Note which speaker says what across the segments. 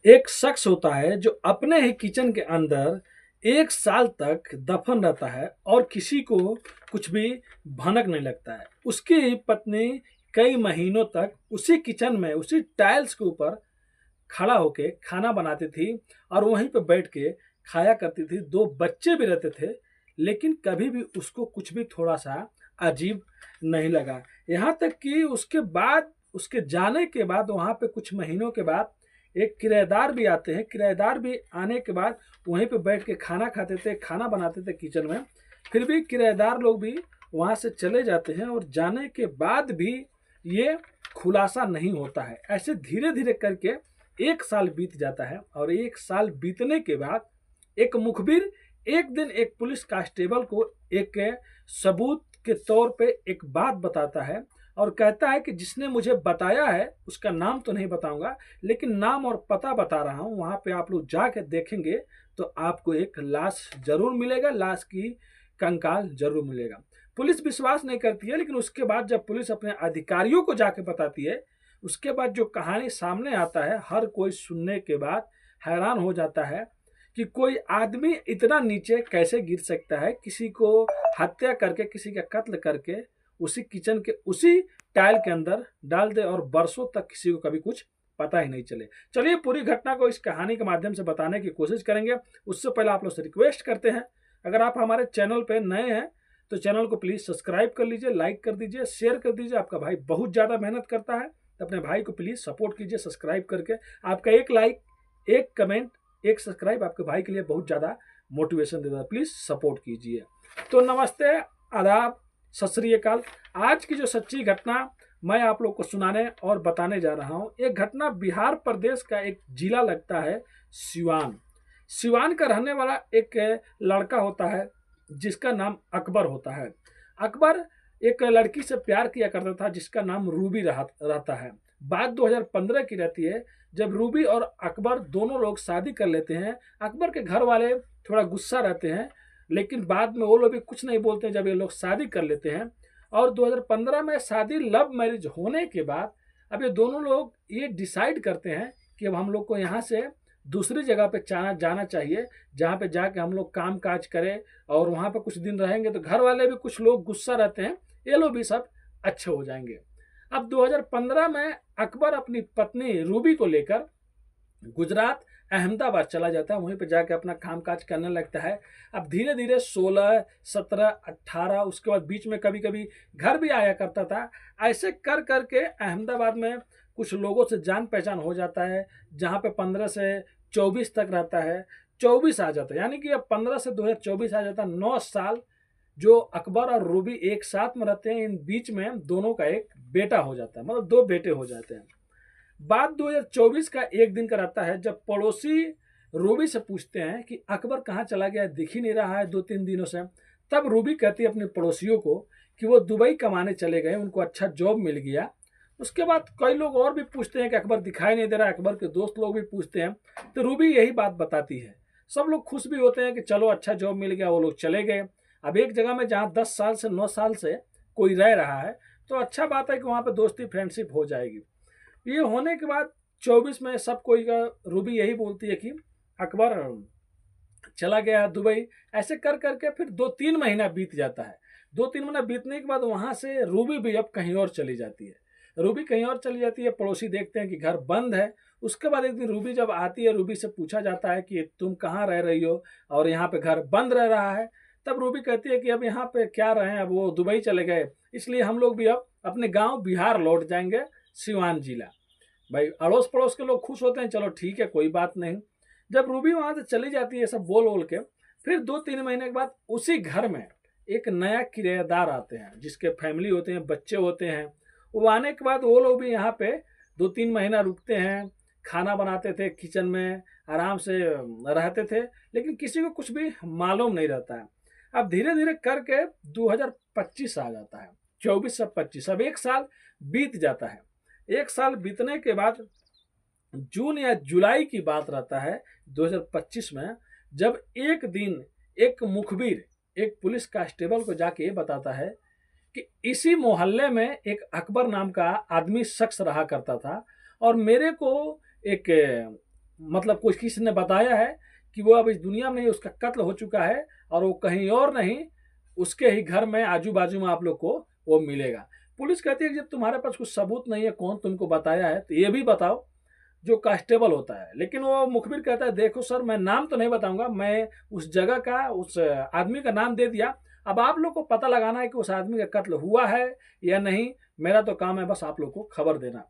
Speaker 1: एक शख्स होता है जो अपने ही किचन के अंदर 1 साल तक दफन रहता है और किसी को कुछ भी भनक नहीं लगता है। उसकी पत्नी कई महीनों तक उसी किचन में उसी टाइल्स के ऊपर खड़ा होके खाना बनाती थी और वहीं पे बैठ के खाया करती थी। 2 बच्चे भी रहते थे, लेकिन कभी भी उसको कुछ भी थोड़ा-सा अजीब नहीं लगा। यहाँ तक कि उसके बाद, उसके जाने के बाद वहाँ पे कुछ महीनों के बाद एक किराएदार भी आते हैं। किराएदार भी आने के बाद वहीं पे बैठ के खाना खाते थे, खाना बनाते थे किचन में। फिर भी किराएदार लोग भी वहाँ से चले जाते हैं और जाने के बाद भी ये खुलासा नहीं होता है। ऐसे धीरे-धीरे करके 1 साल बीत जाता है और 1 साल बीतने के बाद एक मुखबिर एक दिन एक पुलिस कांस्टेबल को एक सबूत के तौर पे एक बात बताता है और कहता है कि जिसने मुझे बताया है, उसका नाम तो नहीं बताऊंगा, लेकिन नाम और पता बता रहा हूं। वहां पे आप लोग जाके देखेंगे तो आपको एक लाश जरूर मिलेगा, लाश की कंकाल जरूर मिलेगा। पुलिस विश्वास नहीं करती है, लेकिन उसके बाद जब पुलिस अपने अधिकारियों को जाके बताती है, उसके बाद जो कहानी सामने आता है, हर कोई सुनने के बाद हैरान हो जाता है कि कोई आदमी इतना नीचे कैसे गिर सकता है, किसी को हत्या करके, किसी का कत्ल करके उसी किचन के उसी टाइल के अंदर डाल दे और बरसों तक किसी को कभी कुछ पता ही नहीं चले। चलिए पूरी घटना को इस कहानी के माध्यम से बताने की कोशिश करेंगे। उससे पहले आप लोग से रिक्वेस्ट करते हैं, अगर आप हमारे चैनल पे नए हैं तो चैनल को प्लीज़ सब्सक्राइब कर लीजिए, लाइक कर दीजिए, शेयर कर दीजिए। आपका भाई बहुत ज़्यादा मेहनत करता है, तो अपने भाई को प्लीज़ सपोर्ट कीजिए सब्सक्राइब करके। आपका एक लाइक, एक कमेंट, एक सब्सक्राइब आपके भाई के लिए बहुत ज़्यादा मोटिवेशन देता है। प्लीज़ सपोर्ट कीजिए। तो नमस्ते, आदाब, सत श्री अकाल। आज की जो सच्ची घटना मैं आप लोग को सुनाने और बताने जा रहा हूँ, एक घटना बिहार प्रदेश का एक जिला लगता है सिवान। सिवान का रहने वाला एक लड़का होता है जिसका नाम अकबर होता है। अकबर एक लड़की से प्यार किया करता था जिसका नाम रूबी रहता है। बात 2015 की रहती है जब रूबी और अकबर दोनों लोग शादी कर लेते हैं। अकबर के घर वाले थोड़ा गुस्सा रहते हैं, लेकिन बाद में वो लोग भी कुछ नहीं बोलते जब ये लोग शादी कर लेते हैं। और 2015 में शादी लव मैरिज होने के बाद अब ये दोनों लोग ये डिसाइड करते हैं कि अब हम लोग को यहाँ से दूसरी जगह पे जाना चाहिए, जहाँ पे जाके हम लोग काम काज करें और वहाँ पे कुछ दिन रहेंगे तो घर वाले भी कुछ लोग गुस्सा रहते हैं, ये लोग भी सब अच्छे हो जाएंगे। अब 2015 में अकबर अपनी पत्नी रूबी को लेकर गुजरात अहमदाबाद चला जाता है, वहीं पे जाके अपना काम काज करने लगता है। अब धीरे धीरे 16, 17, 18, उसके बाद बीच में कभी कभी घर भी आया करता था। ऐसे कर करके अहमदाबाद में कुछ लोगों से जान पहचान हो जाता है, जहाँ पे 15 से 24 तक रहता है। 24 आ जाता है, यानी कि अब 15 से 2024 आ जाता है। 9 साल जो अकबर और रूबी एक साथ में रहते हैं, इन बीच में दोनों का एक बेटा हो जाता है, मतलब 2 बेटे हो जाते हैं। बात 2024 का एक दिन का रहता है जब पड़ोसी रूबी से पूछते हैं कि अकबर कहाँ चला गया, दिख ही नहीं रहा है 2-3 दिनों से। तब रूबी कहती है अपने पड़ोसियों को कि वो दुबई कमाने चले गए, उनको अच्छा जॉब मिल गया। उसके बाद कई लोग और भी पूछते हैं कि अकबर दिखाई नहीं दे रहा, अकबर के दोस्त लोग भी पूछते हैं, तो रूबी यही बात बताती है। सब लोग खुश भी होते हैं कि चलो अच्छा जॉब मिल गया, वो लोग चले गए। अब एक जगह में जहाँ 10 साल से 9 साल से कोई रह रहा है तो अच्छा बात है कि वहाँ पर दोस्ती फ्रेंडशिप हो जाएगी। ये होने के बाद 24 में सब कोई का रूबी यही बोलती है कि अकबर चला गया दुबई। ऐसे कर करके फिर 2-3 महीना बीत जाता है। 2-3 महीना बीतने के बाद वहां से रूबी भी अब कहीं और चली जाती है। रूबी कहीं और चली जाती है, पड़ोसी देखते हैं कि घर बंद है। उसके बाद एक दिन रूबी जब आती है, रूबी से पूछा जाता है कि तुम कहाँ रह रही हो और यहाँ पे घर बंद रह रहा है। तब रूबी कहती है कि अब यहाँ पे क्या रहे, अब वो दुबई चले गए, इसलिए हम लोग भी अब अपने गाँव बिहार लौट जाएंगे, सिवान जिला। भाई अड़ोस पड़ोस के लोग खुश होते हैं, चलो ठीक है कोई बात नहीं। जब रूबी वहां से चली जाती है सब बोल बोल के, फिर 2-3 महीने के बाद उसी घर में एक नया किराएदार आते हैं जिसके फैमिली होते हैं, बच्चे होते हैं। वो आने के बाद वो लोग भी यहाँ पे 2-3 महीना रुकते हैं, खाना बनाते थे किचन में, आराम से रहते थे, लेकिन किसी को कुछ भी मालूम नहीं रहता है। अब धीरे धीरे करके 2025 आ जाता है, 24 से 25, अब 1 साल बीत जाता है। 1 साल बीतने के बाद जून या जुलाई की बात रहता है 2025 में, जब एक दिन एक मुखबिर एक पुलिस कांस्टेबल को जाके ये बताता है कि इसी मोहल्ले में एक अकबर नाम का आदमी शख्स रहा करता था और मेरे को एक मतलब कुछ किसी ने बताया है कि वो अब इस दुनिया में नहीं, उसका कत्ल हो चुका है और वो कहीं और नहीं, उसके ही घर में आजू बाजू में आप लोग को वो मिलेगा। पुलिस कहती है कि जब तुम्हारे पास कुछ सबूत नहीं है कौन तुमको बताया है तो ये भी बताओ, जो कांस्टेबल होता है। लेकिन वो मुखबिर कहता है देखो सर, मैं नाम तो नहीं बताऊंगा, मैं उस जगह का, उस आदमी का नाम दे दिया, अब आप लोग को पता लगाना है कि उस आदमी का कत्ल हुआ है या नहीं, मेरा तो काम है बस आप लोग को खबर देना।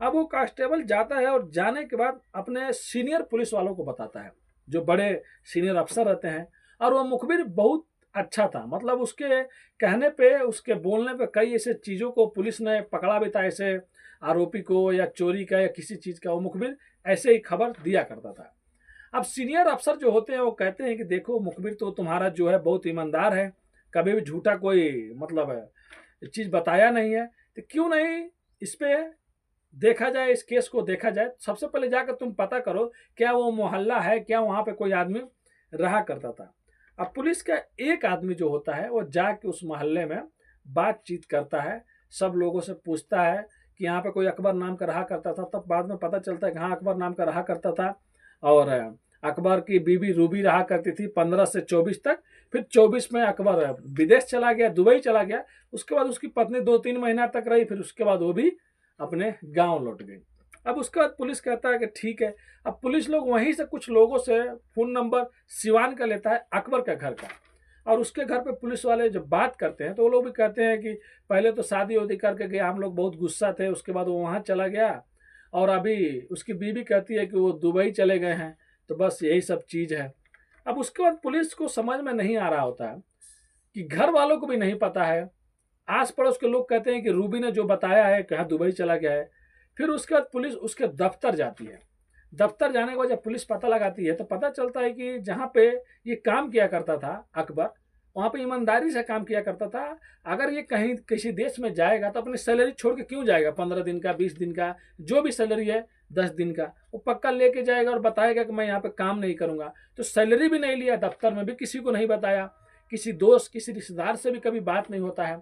Speaker 1: अब वो कांस्टेबल जाता है और जाने के बाद अपने सीनियर पुलिस वालों को बताता है, जो बड़े सीनियर अफसर रहते हैं। और वो मुखबिर बहुत अच्छा था, मतलब उसके कहने पे, उसके बोलने पे कई ऐसे चीज़ों को पुलिस ने पकड़ा भी था, ऐसे आरोपी को या चोरी का या किसी चीज़ का, वो मुखबिर ऐसे ही खबर दिया करता था। अब सीनियर अफसर जो होते हैं वो कहते हैं कि देखो मुखबिर तो तुम्हारा जो है बहुत ईमानदार है, कभी भी झूठा कोई मतलब चीज़ बताया नहीं है, तो क्यों नहीं इस पे देखा जाए, इस केस को देखा जाए। सबसे पहले जाकर तुम पता करो क्या वो मोहल्ला है, क्या वहाँ पे कोई आदमी रहा करता था। अब पुलिस का एक आदमी जो होता है वो जाके उस मोहल्ले में बातचीत करता है, सब लोगों से पूछता है कि यहाँ पे कोई अकबर नाम का रहा करता था। तब बाद में पता चलता है कि हाँ अकबर नाम का रहा करता था, और अकबर की बीवी रूबी रहा करती थी 15 से 24 तक। फिर 24 में अकबर विदेश चला गया, दुबई चला गया। उसके बाद उसकी पत्नी 2-3 महीना तक रही, फिर उसके बाद वो भी अपने गांव लौट गई। अब उसके बाद पुलिस कहता है कि ठीक है। अब पुलिस लोग वहीं से कुछ लोगों से फ़ोन नंबर सिवान का लेता है अकबर का घर का, और उसके घर पे पुलिस वाले जब बात करते हैं तो वो लोग भी कहते हैं कि पहले तो शादी वादी करके गया, हम लोग बहुत गुस्सा थे, उसके बाद वो वहाँ चला गया, और अभी उसकी बीवी कहती है कि वो दुबई चले गए हैं, तो बस यही सब चीज़ है। अब उसके बाद पुलिस को समझ में नहीं आ रहा होता है कि घर वालों को भी नहीं पता है, आस पड़ोस के लोग कहते हैं कि रूबी ने जो बताया है कि हाँ दुबई चला गया है। फिर उसके बाद पुलिस उसके दफ्तर जाती है। दफ्तर जाने के बाद जब पुलिस पता लगाती है तो पता चलता है कि जहाँ पे ये काम किया करता था अकबर, वहाँ पे ईमानदारी से काम किया करता था। अगर ये कहीं किसी देश में जाएगा तो अपनी सैलरी छोड़ के क्यों जाएगा, 15 दिन का, 20 दिन का, जो भी सैलरी है, 10 दिन का, वो पक्का लेके जाएगा और बताएगा कि मैं यहाँ पे काम नहीं करूँगा। तो सैलरी भी नहीं लिया, दफ्तर में भी किसी को नहीं बताया, किसी दोस्त किसी रिश्तेदार से भी कभी बात नहीं होता है।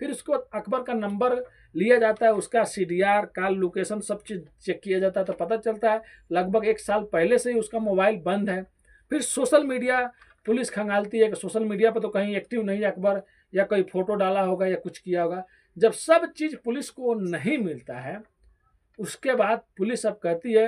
Speaker 1: फिर उसको अकबर का नंबर लिया जाता है, उसका सीडीआर, कॉल लोकेशन, सब चीज़ चेक किया जाता है, तो पता चलता है लगभग 1 साल पहले से ही उसका मोबाइल बंद है। फिर सोशल मीडिया पुलिस खंगालती है कि सोशल मीडिया पर तो कहीं एक्टिव नहीं है अकबर, या कोई फोटो डाला होगा या कुछ किया होगा। जब सब चीज़ पुलिस को नहीं मिलता है, उसके बाद पुलिस अब कहती है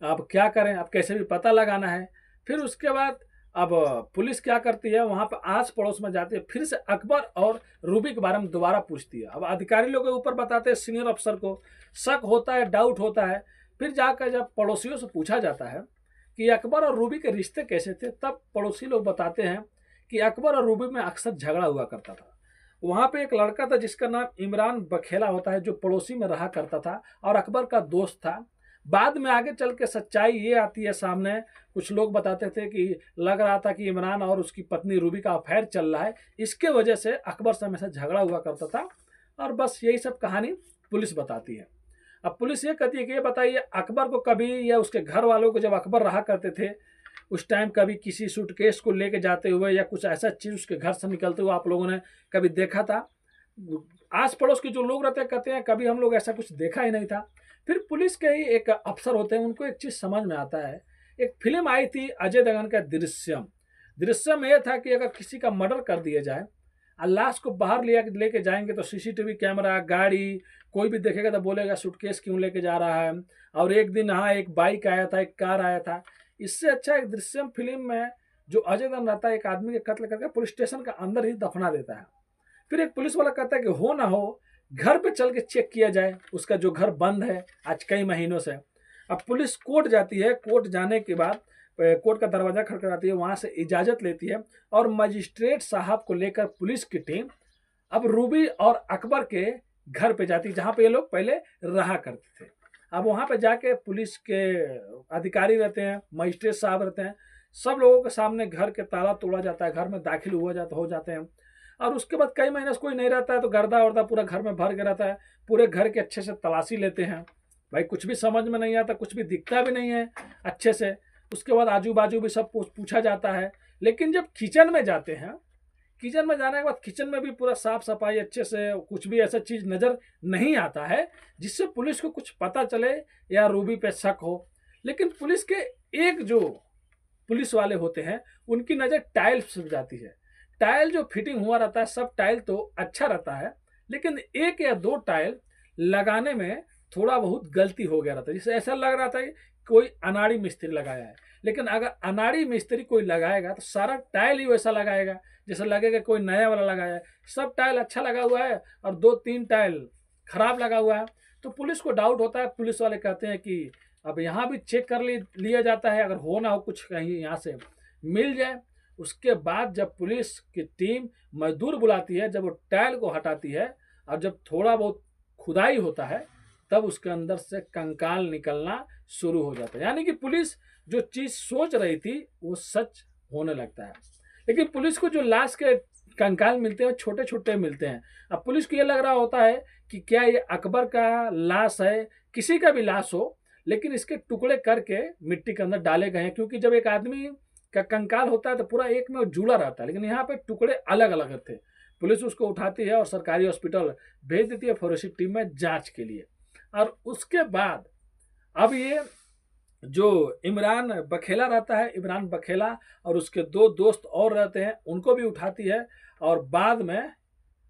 Speaker 1: अब क्या करें, अब कैसे भी पता लगाना है। फिर उसके बाद अब पुलिस क्या करती है, वहाँ पर आस पड़ोस में जाती है, फिर से अकबर और रूबी के बारे में दोबारा पूछती है। अब अधिकारी लोग के ऊपर बताते हैं, सीनियर अफसर को शक होता है, डाउट होता है। फिर जाकर जब पड़ोसियों से पूछा जाता है कि अकबर और रूबी के रिश्ते कैसे थे, तब पड़ोसी लोग बताते हैं कि अकबर और रूबी में अक्सर झगड़ा हुआ करता था। वहाँ पे एक लड़का था जिसका नाम इमरान बखेला होता है, जो पड़ोसी में रहा करता था और अकबर का दोस्त था। बाद में आगे चल के सच्चाई ये आती है सामने, कुछ लोग बताते थे कि लग रहा था कि इमरान और उसकी पत्नी रूबी का अफेयर चल रहा है, इसके वजह से अकबर से हमेशा झगड़ा हुआ करता था। और बस यही सब कहानी पुलिस बताती है। अब पुलिस ये कहती है कि ये बताइए अकबर को कभी या उसके घर वालों को, जब अकबर रहा करते थे उस टाइम, कभी किसी सूटकेस को लेके जाते हुए या कुछ ऐसा चीज़ उसके घर से निकलते हुए आप लोगों ने कभी देखा था? आस पड़ोस के जो लोग रहते हैं कहते हैं कभी हम लोग ऐसा कुछ देखा ही नहीं था। फिर पुलिस के ही एक अफसर होते हैं, उनको एक चीज़ समझ में आता है। एक फिल्म आई थी अजय देवगन का, दृश्यम। दृश्यम ये था कि अगर किसी का मर्डर कर दिया जाए और लाश को बाहर लेके जाएंगे तो सीसीटीवी कैमरा, गाड़ी, कोई भी देखेगा तो बोलेगा सूटकेस क्यों लेके जा रहा है। और एक दिन हाँ एक बाइक आया था, एक कार आया था। इससे अच्छा एक दृश्यम फिल्म में जो अजय देवगन रहता है, एक आदमी के कत्ल करके पुलिस स्टेशन के अंदर ही दफना देता है। फिर एक पुलिस वाला कहता है कि हो ना हो घर पे चल के चेक किया जाए, उसका जो घर बंद है आज कई महीनों से। अब पुलिस कोर्ट जाती है, कोर्ट जाने के बाद कोर्ट का दरवाजा खटखटाती है, वहाँ से इजाज़त लेती है और मजिस्ट्रेट साहब को लेकर पुलिस की टीम अब रूबी और अकबर के घर पे जाती है, जहाँ पे ये लोग पहले रहा करते थे। अब वहाँ पे जाके पुलिस के अधिकारी रहते हैं, मजिस्ट्रेट साहब रहते हैं, सब लोगों के सामने घर के ताला तोड़ा जाता है, घर में दाखिल हो जाते हैं। और उसके बाद कई महीने से कोई नहीं रहता है तो गर्दा वर्दा पूरा घर में भर के रहता है। पूरे घर के अच्छे से तलाशी लेते हैं, भाई कुछ भी समझ में नहीं आता, कुछ भी दिखता भी नहीं है अच्छे से। उसके बाद आजू बाजू भी सब पूछा जाता है। लेकिन जब किचन में जाते हैं, किचन में जाने के बाद किचन में भी पूरा साफ सफाई अच्छे से, कुछ भी ऐसा चीज़ नज़र नहीं आता है जिससे पुलिस को कुछ पता चले या रूबी पे शक हो। लेकिन पुलिस के एक जो पुलिस वाले होते हैं उनकी नज़र टाइल पर जाती है। टाइल जो फिटिंग हुआ रहता है, सब टाइल तो अच्छा रहता है, लेकिन एक या दो टाइल लगाने में थोड़ा बहुत गलती हो गया रहता है। जैसे ऐसा लग रहा था कि कोई अनाड़ी मिस्त्री लगाया है, लेकिन अगर अनाड़ी मिस्त्री कोई लगाएगा तो सारा टाइल ही वैसा लगाएगा जैसे लगेगा कोई नया वाला लगाया है। सब टाइल अच्छा लगा हुआ है और दो तीन टाइल खराब लगा हुआ है। तो पुलिस को डाउट होता है, पुलिस वाले कहते हैं कि अब यहाँ भी चेक कर लिया जाता है, अगर हो ना हो कुछ कहीं यहाँ से मिल जाए। उसके बाद जब पुलिस की टीम मजदूर बुलाती है, जब वो टाइल को हटाती है और जब थोड़ा बहुत खुदाई होता है, तब उसके अंदर से कंकाल निकलना शुरू हो जाता है। यानी कि पुलिस जो चीज़ सोच रही थी वो सच होने लगता है। लेकिन पुलिस को जो लाश के कंकाल मिलते हैं छोटे छोटे मिलते हैं। अब पुलिस को ये लग रहा होता है कि क्या ये अकबर का लाश है, किसी का भी लाश हो, लेकिन इसके टुकड़े करके मिट्टी के अंदर डाले गए हैं। क्योंकि जब एक आदमी का कंकाल होता है तो पूरा एक में जुड़ा रहता है, लेकिन यहाँ पे टुकड़े अलग अलग थे। पुलिस उसको उठाती है और सरकारी हॉस्पिटल भेज देती है फोरेंसिक टीम में जांच के लिए। और उसके बाद अब ये जो इमरान बखेला रहता है, इमरान बखेला और उसके दो दोस्त और रहते हैं, उनको भी उठाती है और बाद में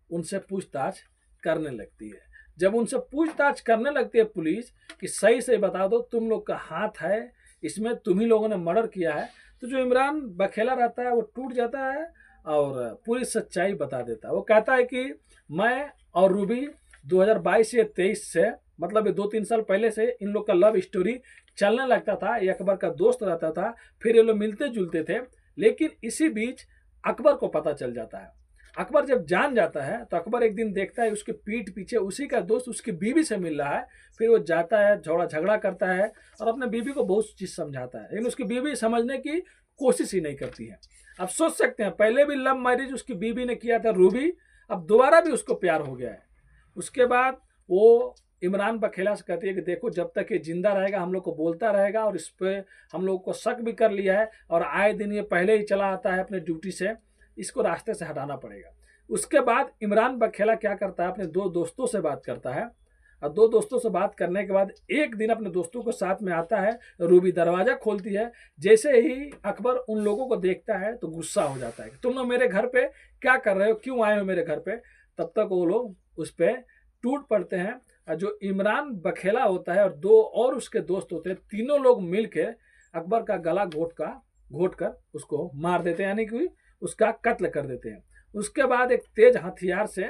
Speaker 1: उनसे पूछताछ करने लगती है। जब उनसे पूछताछ करने लगती है पुलिस कि सही से बता दो तुम लोग का हाथ है इसमें, तुम ही लोगों ने मर्डर किया है, तो जो इमरान बखेला रहता है वो टूट जाता है और पूरी सच्चाई बता देता है। वो कहता है कि मैं और रूबी 2022 या 23 से, मतलब 2-3 साल पहले से इन लोग का लव स्टोरी चलने लगता था। ये अकबर का दोस्त रहता था, फिर ये लोग मिलते जुलते थे। लेकिन इसी बीच अकबर को पता चल जाता है। अकबर जब जान जाता है तो अकबर एक दिन देखता है उसके पीठ पीछे उसी का दोस्त उसकी बीवी से मिल रहा है। फिर वो जाता है, झगड़ा करता है और अपने बीवी को बहुत चीज़ समझाता है, लेकिन उसकी बीवी समझने की कोशिश ही नहीं करती है। अब सोच सकते हैं, पहले भी लव मैरिज उसकी बीवी ने किया था रूबी, अब दोबारा भी उसको प्यार हो गया है। उसके बाद वो इमरान बखेला से कहती है कि देखो जब तक ये जिंदा रहेगा हम लोग को बोलता रहेगा और इस पर हम लोग को शक भी कर लिया है और आए दिन ये पहले ही चला आता है अपने ड्यूटी से, इसको रास्ते से हटाना पड़ेगा। उसके बाद इमरान बखेला क्या करता है, अपने दो दोस्तों से बात करता है और दो दोस्तों से बात करने के बाद एक दिन अपने दोस्तों के साथ में आता है। रूबी दरवाज़ा खोलती है, जैसे ही अकबर उन लोगों को देखता है तो गुस्सा हो जाता है कि तुम लोग मेरे घर पे क्या कर रहे हो, क्यों आए हो मेरे घर पे। तब तक वो लोग उस पर टूट पड़ते हैं और जो इमरान बखेला होता है और दो और उसके दोस्त होते हैं, तीनों लोग मिलकर अकबर का गला घोट कर उसको मार देते हैं, यानी कि उसका कत्ल कर देते हैं। उसके बाद एक तेज हथियार से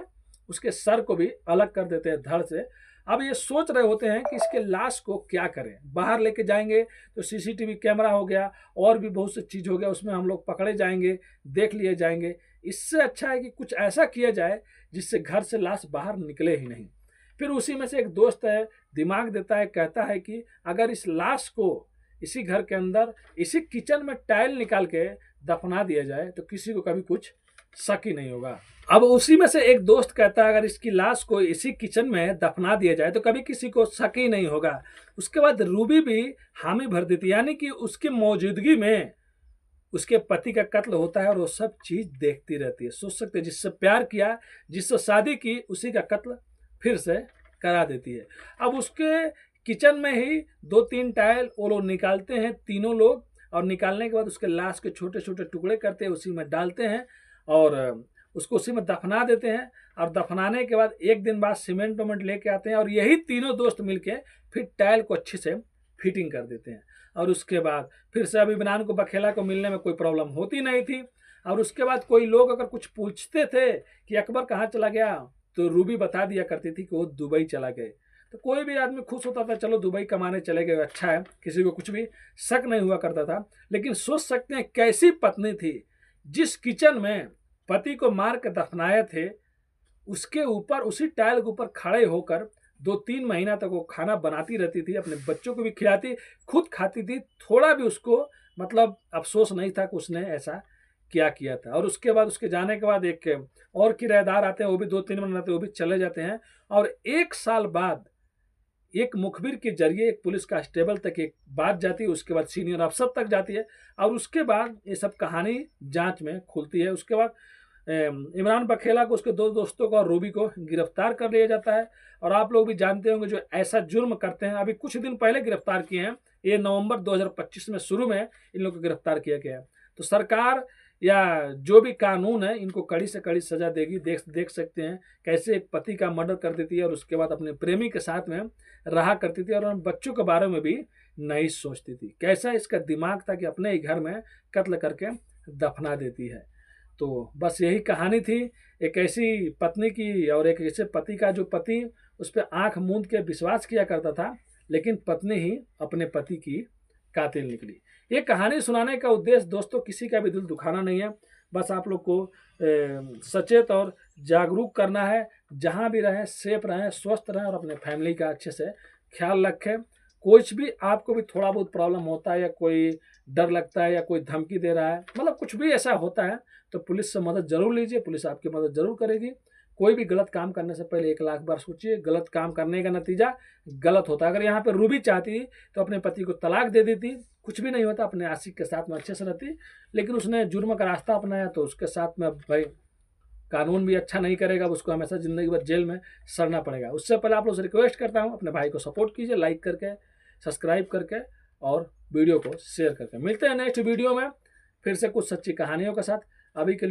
Speaker 1: उसके सर को भी अलग कर देते हैं धड़ से। अब ये सोच रहे होते हैं कि इसके लाश को क्या करें, बाहर लेके जाएंगे तो सीसीटीवी कैमरा हो गया और भी बहुत सी चीज़ हो गया, उसमें हम लोग पकड़े जाएंगे, देख लिए जाएंगे। इससे अच्छा है कि कुछ ऐसा किया जाए जिससे घर से लाश बाहर निकले ही नहीं। फिर उसी में से एक दोस्त है, दिमाग देता है, कहता है कि अगर इस लाश को इसी घर के अंदर इसी किचन में टाइल निकाल के दफना दिया जाए तो किसी को कभी कुछ शक ही नहीं होगा। अब उसी में से एक दोस्त कहता है अगर इसकी लाश को इसी किचन में दफना दिया जाए तो कभी किसी को शक ही नहीं होगा। उसके बाद रूबी भी हामी भर देती, यानी कि उसकी मौजूदगी में उसके पति का कत्ल होता है और वो सब चीज देखती रहती है। सोच सकते हैं, जिससे प्यार किया, जिससे शादी की, उसी का कत्ल फिर से करा देती है। अब उसके किचन में ही 2-3 टाइल वो लोग निकालते हैं तीनों लोग, और निकालने के बाद उसके लाश के छोटे छोटे टुकड़े करते हैं, उसी में डालते हैं और उसको उसी में दफना देते हैं। और दफनाने के बाद एक दिन बाद सीमेंट वेमेंट लेके आते हैं और यही तीनों दोस्त मिलके फिर टाइल को अच्छे से फिटिंग कर देते हैं। और उसके बाद फिर से अब इमरान को बखेला को मिलने में कोई प्रॉब्लम होती नहीं थी। और उसके बाद कोई लोग अगर कुछ पूछते थे कि अकबर कहाँ चला गया तो रूबी बता दिया करती थी कि वो दुबई चला गए। तो कोई भी आदमी खुश होता था, चलो दुबई कमाने चले गए, अच्छा है, किसी को कुछ भी शक नहीं हुआ करता था। लेकिन सोच सकते हैं कैसी पत्नी थी, जिस किचन में पति को मार के दफनाए थे उसके ऊपर, उसी टाइल के ऊपर खड़े होकर 2-3 महीना तक वो खाना बनाती रहती थी, अपने बच्चों को भी खिलाती, खुद खाती थी। थोड़ा भी उसको मतलब अफसोस नहीं था कि उसने ऐसा क्या किया था। और उसके बाद उसके जाने के बाद एक और किराएदार आते हैं, वो भी 2-3 महीने रहते हैं, वो भी चले जाते हैं। और 1 साल बाद एक मुखबिर के जरिए एक पुलिस कांस्टेबल तक एक बात जाती है, उसके बाद सीनियर अफसर तक जाती है और उसके बाद ये सब कहानी जांच में खुलती है। उसके बाद इमरान बखेला को, उसके दो दोस्तों को और रूबी को गिरफ्तार कर लिया जाता है। और आप लोग भी जानते होंगे जो ऐसा जुर्म करते हैं, अभी कुछ दिन पहले गिरफ्तार किए हैं, ये नवंबर 2025 में शुरू में इन लोगों को गिरफ्तार किया गया है। तो सरकार या जो भी कानून है इनको कड़ी से कड़ी सजा देगी। देख सकते हैं कैसे एक पति का मर्डर कर देती है और उसके बाद अपने प्रेमी के साथ में रहा करती थी और बच्चों के बारे में भी नहीं सोचती थी। कैसा इसका दिमाग था कि अपने ही घर में कत्ल करके दफना देती है। तो बस यही कहानी थी एक ऐसी पत्नी की और एक ऐसे पति का, जो पति उस पर आंख मूंद के विश्वास किया करता था, लेकिन पत्नी ही अपने पति की कातिल निकली। ये कहानी सुनाने का उद्देश्य दोस्तों किसी का भी दिल दुखाना नहीं है, बस आप लोग को सचेत और जागरूक करना है। जहाँ भी रहें सेफ रहें, स्वस्थ रहें और अपने फैमिली का अच्छे से ख्याल रखें। कुछ भी आपको भी थोड़ा बहुत प्रॉब्लम होता है या कोई डर लगता है या कोई धमकी दे रहा है, मतलब कुछ भी ऐसा होता है, तो पुलिस से मदद जरूर लीजिए। पुलिस आपकी मदद जरूर करेगी। कोई भी गलत काम करने से पहले 1,00,000 बार सोचिए। गलत काम करने का नतीजा गलत होता है। अगर यहाँ पे रूबी चाहती तो अपने पति को तलाक दे देती, कुछ भी नहीं होता, अपने आशिक के साथ में अच्छे से रहती, लेकिन उसने जुर्म का रास्ता अपनाया तो उसके साथ में भाई कानून भी अच्छा नहीं करेगा, उसको हमेशा जिंदगी भर जेल में सड़ना पड़ेगा। उससे पहले आप लोग से रिक्वेस्ट करता हूँ, अपने भाई को सपोर्ट कीजिए, लाइक करके, सब्सक्राइब करके और वीडियो को शेयर करके। मिलते हैं नेक्स्ट वीडियो में फिर से कुछ सच्ची कहानियों के साथ। अभी के लिए